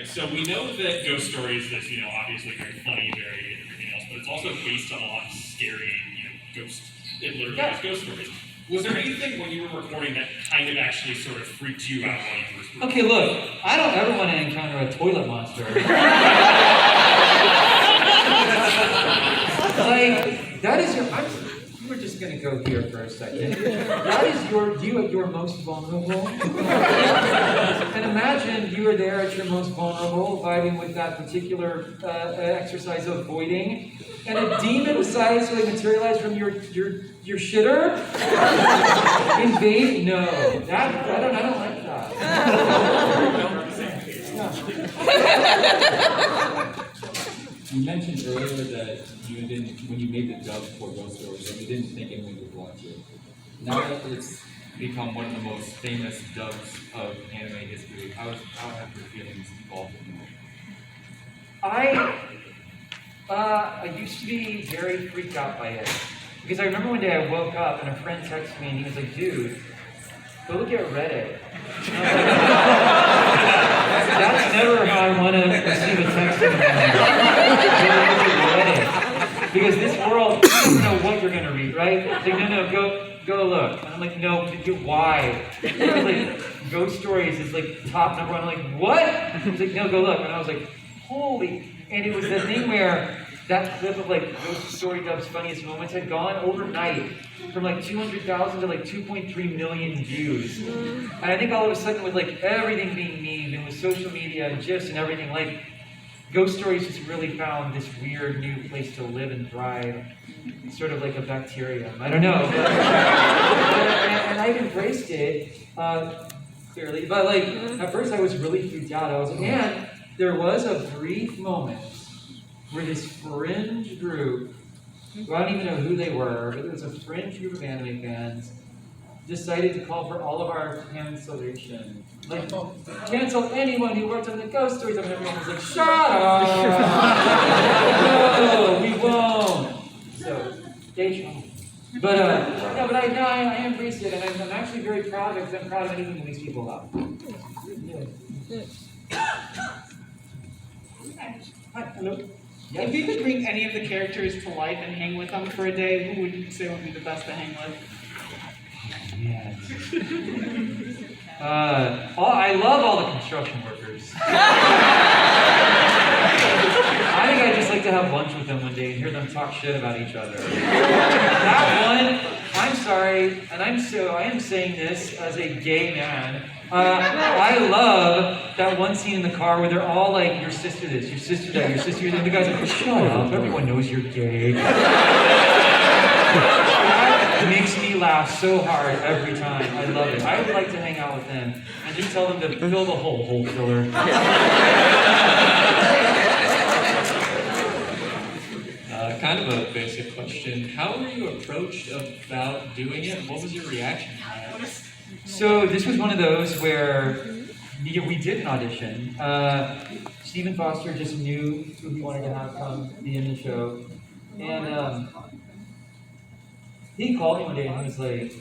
right, so we know that Ghost Story is this, obviously very funny, very everything else, but it's also based on a lot of scary, ghost, it literally is ghost stories. Was there anything when you were recording that kind of actually sort of freaked you out while you were recording? Okay, look, I don't ever want to encounter a toilet monster. Like, that is your, we're just going to go here for a second. That is you at your most vulnerable. And imagine you are there at your most vulnerable, vibing with that particular exercise of voiding, and a demon decides to materialize from your shitter? Invade? No. I don't like that. You mentioned earlier that you didn't, when you made the dub for Ghost Stories, that you didn't think anyone would watch it. Now that it's become one of the most famous dubs of anime history, how have your feelings evolved? I used to be very freaked out by it. Because I remember one day I woke up and a friend texted me and he was like, dude, go look at Reddit. That's never how I want to receive a text from Reddit. Because this world doesn't know what you're going to read, right? It's like, no, go look. And I'm like, no, why? Like, Ghost Stories is like top number one. I'm like, what? He's like, no, go look. And I was like, holy. And it was the thing where that clip of like Ghost Story Dub's funniest moments had gone overnight from like 200,000 to like 2.3 million views. And I think all of a sudden with like everything being memed and with social media and GIFs and everything, like Ghost Stories just really found this weird new place to live and thrive. It's sort of like a bacterium. I don't know. And I've embraced it, clearly. But like, at first I was really freaked out. I was like, man, there was a brief moment where this fringe group, I don't even know who they were, but it was a fringe group of anime fans, decided to call for all of our cancellation. Like, cancel anyone who worked on the Ghost Stories. And everyone was like, shut up! No, we won't! So, stay strong. But, no, but I embraced it, and I'm actually very proud of it, because I'm proud of anything that makes people laugh. Hi, hello. Yes. If you could bring any of the characters to life and hang with them for a day, who would you say would be the best to hang with? Yes. I love all the construction workers. I think I'd just like to have lunch with them one day and hear them talk shit about each other. That one, I'm sorry, and I am saying this as a gay man. I love that one scene in the car where they're all like, your sister this, your sister that, your sister that, and the guy's like, shut up, everyone knows you're gay. That makes me laugh so hard every time. I love it. I would like to hang out with them and just tell them to fill the hole filler. Kind of a basic question. How were you approached about doing it? What was your reaction to that? So this was one of those where we did an audition. Stephen Foster just knew who he wanted to have come be in the show. And he called me one day and he was like,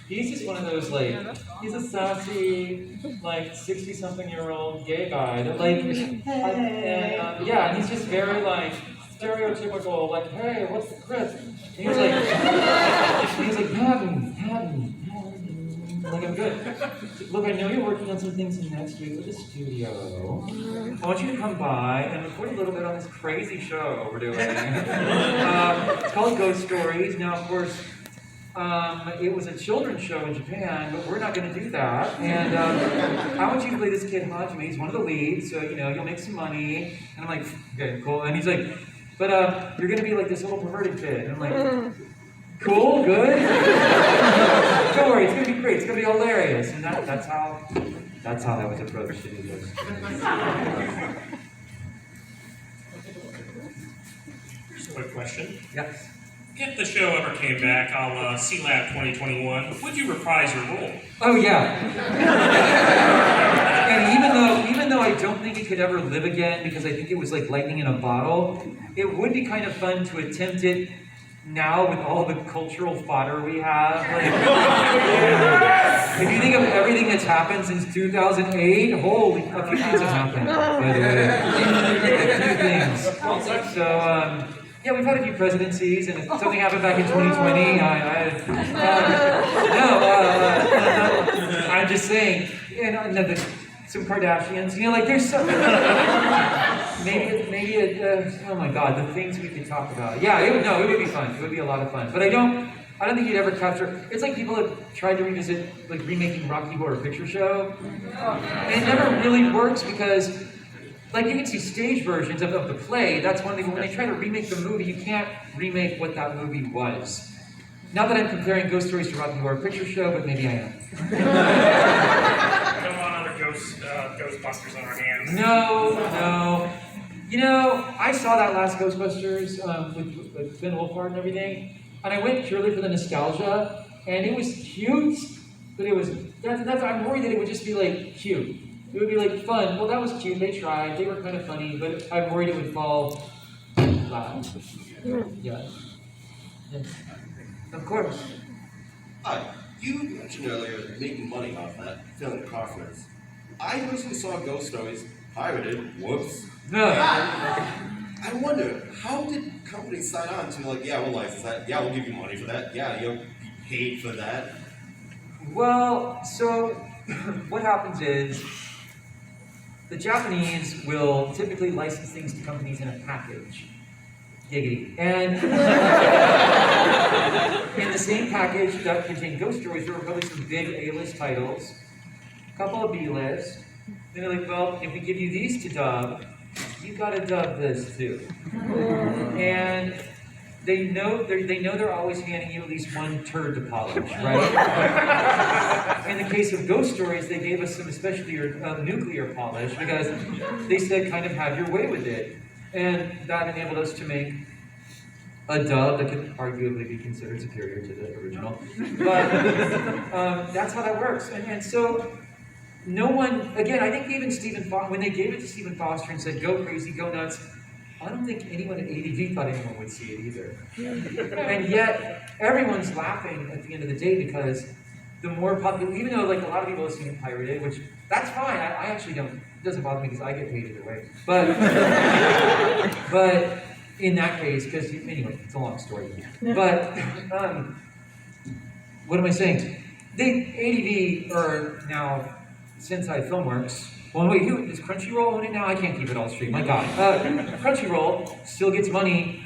he's just one of those like, he's a sassy, like 60-something-year-old gay guy that like, and he's just very like, stereotypical, like, hey, what's the crisp? And he was like, Patton. Like, I'm good. Look, I know you're working on some things in next week with the studio. I want you to come by and record a little bit on this crazy show we're doing. It's called Ghost Stories. Now, of course, it was a children's show in Japan, but we're not going to do that. And I want you to play this kid Hajime. He's one of the leads, so, you'll make some money. And I'm like, okay, cool. And he's like, but you're going to be like this little perverted kid. And I'm like, cool, good. Don't worry, it's going to be great. It's going to be hilarious. And that's how that was approached to do this. Here's a quick question. Yes. If the show ever came back a la C-Lab 2021, would you reprise your role? Oh, yeah. And even though I don't think it could ever live again because I think it was like lightning in a bottle, it would be kind of fun to attempt it now with all the cultural fodder we have, like, if you think of everything that's happened since 2008, holy, a few things have happened, by the way. A few things. So, yeah, we've had a few presidencies, and if something happened back in 2020, I'm just saying, you know, some Kardashians, you know, like there's some, oh my God, the things we could talk about. Yeah, it would be fun. It would be a lot of fun. But I don't think you'd ever capture, it's like people have tried to revisit, like remaking Rocky Horror Picture Show. And it never really works because, like you can see stage versions of the play, that's one thing, but when they try to remake the movie, you can't remake what that movie was. Not that I'm comparing Ghost Stories to Rocky Horror Picture Show, but maybe I am. We don't want other Ghostbusters on our hands. No. You know, I saw that last Ghostbusters with Finn Wolfhard and everything, and I went purely for the nostalgia, and it was cute, but it was, I'm worried that it would just be like cute. It would be like fun. Well, that was cute, they tried, they were kind of funny, but I'm worried it would fall flat. Yeah. Yes. Of course. Hi, you mentioned earlier making money off that, filling coffers. I recently saw Ghost Stories pirated. Whoops. I wonder, how did companies sign on to like, yeah, we'll license that, yeah, we'll give you money for that, yeah, you'll be paid for that. Well, so what happens is the Japanese will typically license things to companies in a package. Giggity. And in the same package that contained Ghost Stories, there were probably some big A-list titles, a couple of B-list. Then they're like, well, if we give you these to dub, you gotta dub this too. And they know they're always handing you at least one turd to polish, right? In the case of Ghost Stories, they gave us some especially nuclear polish because they said kind of have your way with it. And that enabled us to make a dub that could arguably be considered superior to the original. But that's how that works. And so no one, again, I think even Stephen Foster, when they gave it to Stephen Foster and said, go crazy, go nuts, I don't think anyone at ADV thought anyone would see it either. And yet, everyone's laughing at the end of the day because the more popular, even though like a lot of people have seen it pirated, which that's fine, I actually don't, it doesn't bother me because I get paid either way. But in that case, because anyway, it's a long story. But what am I saying? ADV are now Sensei Filmworks. Well, wait, who does Crunchyroll own it now? I can't keep it all straight. My God, Crunchyroll still gets money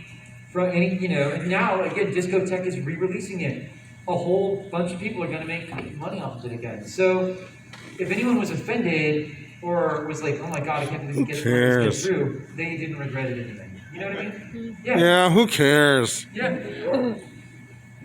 from any, you know. And now again, Discotek is re-releasing it. A whole bunch of people are going to make money off of it again. So, if anyone was offended or was like, "Oh my God, I can't believe we get this through," they didn't regret it anyway. You know what I mean? Yeah, who cares? Yeah.